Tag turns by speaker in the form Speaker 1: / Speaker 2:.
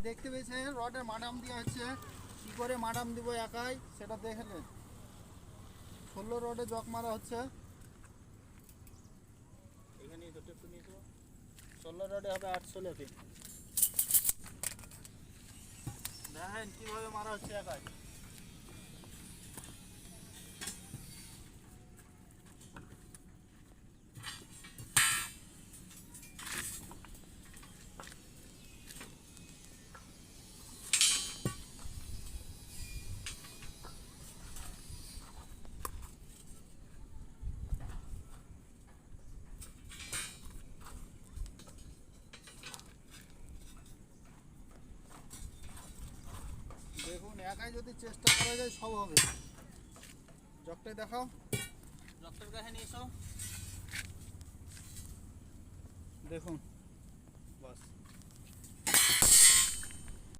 Speaker 1: দেখতে পেয়েছেন রডের মাডাম দেওয়া হচ্ছে, কী করে মাডাম দিব একাই সেটা দেখে নেন। 16 রডে জক মারা হচ্ছে, এখানে 16 রডে হবে 800 লেখে। দেখেন কীভাবে মারা হচ্ছে একাই। দেখুন একাই যদি চেষ্টা করা যায় সব হবে। জকটাই দেখাও, জকটার কাছে নিয়ে এসো। দেখুন